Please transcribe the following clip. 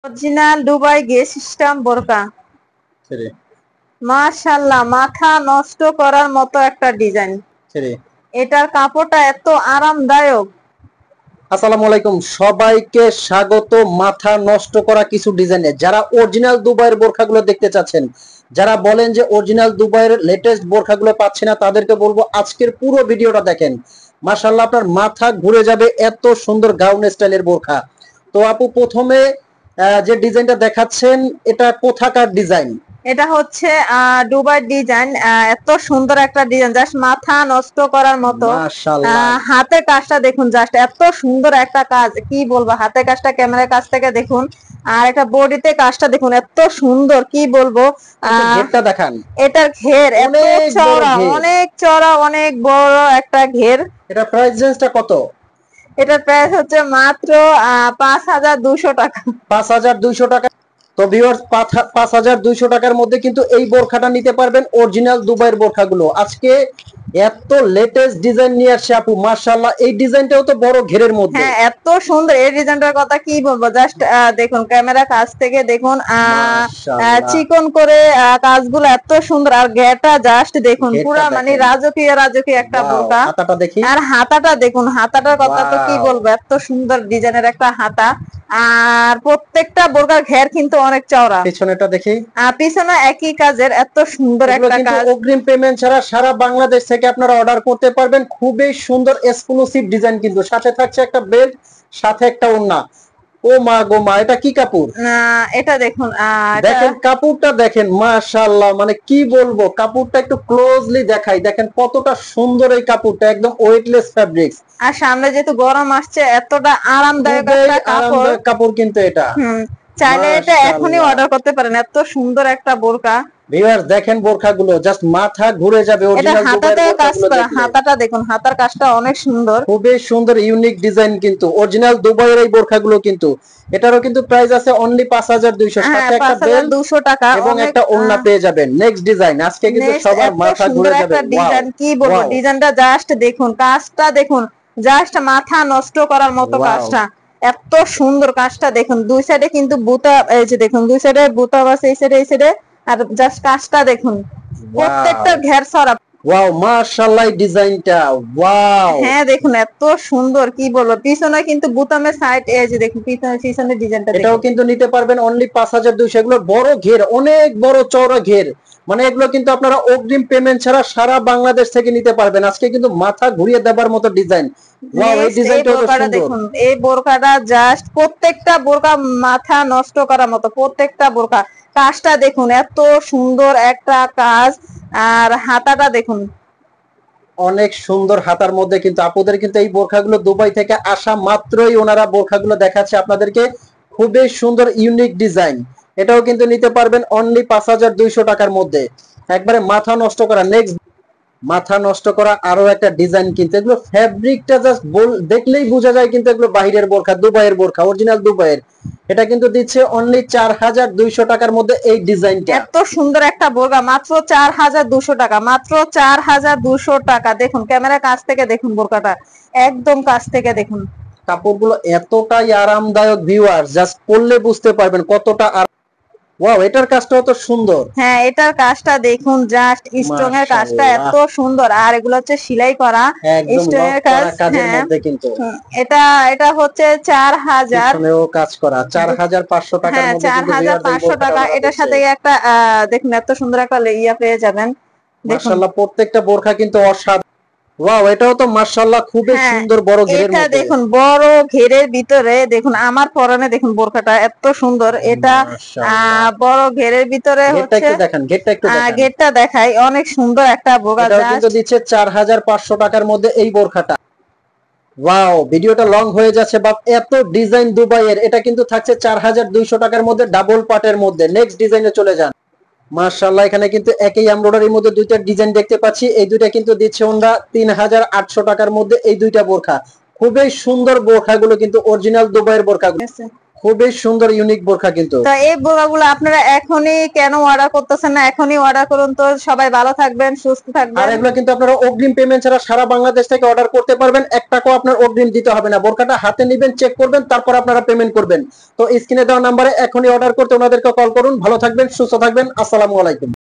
Original Dubai গে system বোরকা। মাশাআল্লাহ, মাথা নষ্ট করার মতো একটা ডিজাইন। এটার কাপড়টা এত আরামদায়ক। আসসালামু আলাইকুম, সবাইকে স্বাগত মাথা নষ্ট করা কিছু ডিজাইনে। যারা অরিজিনাল দুবাইয়ের বোরখাগুলো দেখতে চাচ্ছেন, যারা বলেন যে অরিজিনাল দুবাইয়ের লেটেস্ট বোরখাগুলো পাচ্ছি না, তাদেরকে বলবো আজকের পুরো ভিডিওটা দেখেন। মাশাআল্লাহ, আপনার মাথা ঘুরে যাবে, এত সুন্দর গাউন স্টাইলের বোরখা। তো আপু, প্রথমে যে ডিজাইনটা দেখাচ্ছেন, এটা কোথাকার ডিজাইন? এটা হচ্ছে দুবাই ডিজাইন। এত সুন্দর একটা ডিজাইন, জাস্ট মাথা নষ্ট করার মতো। হাতের কাজটা দেখুন, জাস্ট এত সুন্দর একটা কাজ, কি বলবো। হাতের কাজটা ক্যামেরার কাছ থেকে দেখুন, আর একটা বডিতে কাজটা দেখুন, এত সুন্দর, কি বলবো। ঘেরটা দেখান, এটার ঘের এত চওড়া, অনেক চওড়া, অনেক বড় একটা ঘের। এটা প্রাইস রেঞ্জটা কত? এটার প্রাইস হচ্ছে মাত্র 5200 টাকা। 5200 টাকা। তো ভিউয়ার্স, 5200 টাকার মধ্যে কিন্তু এই বোরখাটা নিতে পারবেন, অরিজিনাল দুবাইয়ের বোরখাগুলো। আজকে এত লেটেস্ট ডিজাইন নিয়ে আসছে আপু, মাশাআল্লাহ। এই ডিজাইনটাও তো বড় ঘেরের মধ্যে। হ্যাঁ, এত সুন্দর। এই ডিজাইনটার কথা কি বলবো, জাস্ট দেখুন, ক্যামেরা কাছ থেকে দেখুন, চিকন করে কাজগুলো এত সুন্দর। আর ঘেরটা জাস্ট দেখুন, পুরো মানে রাজকীয় রাজকীয় একটা বোরকা। হাতাটা দেখি, আর হাতাটা দেখুন, হাতাটার কথা তো কি বলবো, এত সুন্দর ডিজাইনের একটা হাতা। আর প্রত্যেকটা বোরকার ঘের কিন্তু অনেক চওড়া। পিছনেটা দেখি, পিছনে একই কাজের, এত সুন্দর একটা কাজ। অগ্রিম পেমেন্ট ছাড়া সারা বাংলাদেশ থেকে আপনারা অর্ডার করতে পারবেন। খুবই সুন্দর এক্সক্লুসিভ ডিজাইন, কিন্তু সাথে থাকছে একটা বেল্ট, সাথে একটা ওড়না। ও মা গো মা, এটা কি কাপড়? এটা দেখুন, দেখেন কাপড়টা দেখেন, মাশাআল্লাহ। মানে কি বলবো, কাপড়টা একটু ক্লোজলি দেখাই, দেখেন কতটা সুন্দর এই কাপড়টা, একদম ওয়েটলেস ফ্যাব্রিক্স। আর সামনে যেহেতু গরম আসছে, এতটা আরামদায়ক একটা কাপড় কিন্তু এটা। চাইলে এটা এখনই অর্ডার করতে পারেন, এত সুন্দর একটা বোরকা। ভিউয়ার্স দেখেন বোরখাগুলো, জাস্ট মাথা ঘুরে যাবে। অরিজিনাল হাতাতে কাজ করা, হাতাটা দেখুন, হাতার কাজটা অনেক সুন্দর, খুবই সুন্দর, ইউনিক ডিজাইন কিন্তু অরিজিনাল দুবাইয়ের এই বোরখাগুলো। কিন্তু এটারও কিন্তু প্রাইস আছে অনলি 5200, সাথে একটা বেল্ট 5200 টাকা এবং একটা ওড়না পেয়ে যাবেন। নেক্সট ডিজাইন, আজকে কিন্তু সবার মাথা ঘুরে যাবে। ডিজাইন কি বলবো, ডিজাইনটা জাস্ট দেখুন, কাজটা দেখুন, জাস্ট মাথা নষ্ট করার মতো কাজটা। এত সুন্দর কাজটা দেখুন, দুই সাইডে কিন্তু বুতা, এই যে দেখুন, দুই সাইডে বুতা আছে, এই সাইডে এই সাইডে। আর জাস্ট কাজটা দেখুন, প্রত্যেকটা ঘের ছড়া। ওয়াও, মাশাআল্লাহ, এই ডিজাইনটা ওয়াও। হ্যাঁ দেখুন, এত সুন্দর, কি বলবো। পিছনে কিন্তু বুতামের সাইড, এই যে দেখুন, পিছনের ডিজাইনটা। এটাও কিন্তু নিতে পারবেন অনলি 5200। এগুলো বড় ঘের, অনেক বড় চওড়া ঘের। মানে এগুলো কিন্তু আপনারা অগ্রিম পেমেন্ট ছাড়া সারা বাংলাদেশ থেকে নিতে পারবেন। আজকে কিন্তু মাথা ঘুরিয়ে দেবার মতো ডিজাইন। ওয়াও, এই ডিজাইনটা দেখুন, এই বোরকাটা জাস্ট প্রত্যেকটা বোরকা মাথা নষ্ট করার মতো, প্রত্যেকটা বোরকা। কাজটা দেখুন, এত সুন্দর একটা কাজ। আর হাতাটা দেখুন, অনেক সুন্দর। হাতার মধ্যে কিন্তু আপুদের কিন্তু এই বোরখাগুলো দুবাই থেকে আসা মাত্রই ওনারা বোরখাগুলো দেখাচ্ছে আপনাদেরকে। খুবই সুন্দর ইউনিক ডিজাইন। এটাও কিন্তু নিতে পারবেন অনলি 5200 টাকার মধ্যে। একবারে মাথা নষ্ট করা। নেক্সট, মাথা নষ্ট করা আরো একটা ডিজাইন। কিন্তু এগুলো ফ্যাব্রিকটা জাস্ট দেখলেই বোঝা যায় কিন্তু এগুলো বাইরের বোরখা, দুবাইয়ের বোরখা, অরিজিনাল দুবাইয়ের। এটা কিন্তু দিচ্ছে অনলি 4200 টাকার মধ্যে এই ডিজাইনটা। এত সুন্দর একটা বোরকা, মাত্র 4200 টাকা, মাত্র 4200 টাকা। দেখুন, ক্যামেরার কাছ থেকে দেখুন, বোরকাটা একদম কাছ থেকে দেখুন। কাপড়গুলো এতটাই আরামদায়ক, ভিউয়ার জাস্ট পরলে বুঝতে পারবেন কতটা। ওয়াও, এটার কাজটাও তো সুন্দর। হ্যাঁ, এটার কাজটা দেখুন, জাস্ট স্টোন এর কাজটা এত সুন্দর। আর এগুলো হচ্ছে সেলাই করা স্টোন এর কাজ। কাজের মধ্যে কিন্তু এটা হচ্ছে 4000 কাজ করা, 4500 টাকার মধ্যে। 4500 টাকা। এটার সাথে একটা দেখুন, এত সুন্দর একটা ইয়া পেয়ে যাবেন। মাশাআল্লাহ, প্রত্যেকটা বোরখা কিন্তু অসাধারণ। ওয়াও, এটাও তো মাশাআল্লাহ খুবই সুন্দর, বড় ঘেরের মধ্যে। এটা দেখুন, বড় ঘেরের ভিতরে দেখুন, আমার পরনে দেখুন বোরখাটা এত সুন্দর। এটা বড় ঘেরের ভিতরে হচ্ছে, ঘেরটা দেখাই, অনেক সুন্দর একটা বোরখা। এটাও কিন্তু দিচ্ছে 4500 টাকার মধ্যে এই বোরখাটা। ওয়াও, ভিডিওটা লং হয়ে যাচ্ছে বাপ, এত ডিজাইন দুবাইয়ের। এটা কিন্তু থাকছে 4200 টাকার মধ্যে, ডাবল পাটের মধ্যে। নেক্সট ডিজাইনে চলে যান। মাশাআল্লাহ, এখানে কিন্তু একই এমব্রয়ডারির মধ্যে দুইটা ডিজাইন দেখতে পাচ্ছি। এই দুইটা কিন্তু দিচ্ছে ওনারা 3800 টাকার মধ্যে এই দুইটা বোরখা। খুবই সুন্দর বোরখাগুলো কিন্তু অরিজিনাল দুবাইয়ের বোরখাগুলো। খুবই সুন্দর ইউনিক বোরখা কিন্তু। তো এই বোরখাগুলো আপনারা এখনই কেন অর্ডার করতেছেন না? এখনই অর্ডার করুন। তো সবাই ভালো থাকবেন, সুস্থ থাকবেন। আর এগুলো কিন্তু আপনারা অগ্রিম পেমেন্ট ছাড়া সারা বাংলাদেশ থেকে অর্ডার করতে পারবেন। 1 টাকাও আপনার অগ্রিম দিতে হবে না। বোরখাটা হাতে নেবেন, চেক করবেন, তারপর আপনারা পেমেন্ট করবেন। তো স্ক্রিনে দেওয়া নম্বরে এখনই অর্ডার করতে ওনাদেরকে কল করুন। ভালো থাকবেন, সুস্থ থাকবেন। আসসালামু আলাইকুম।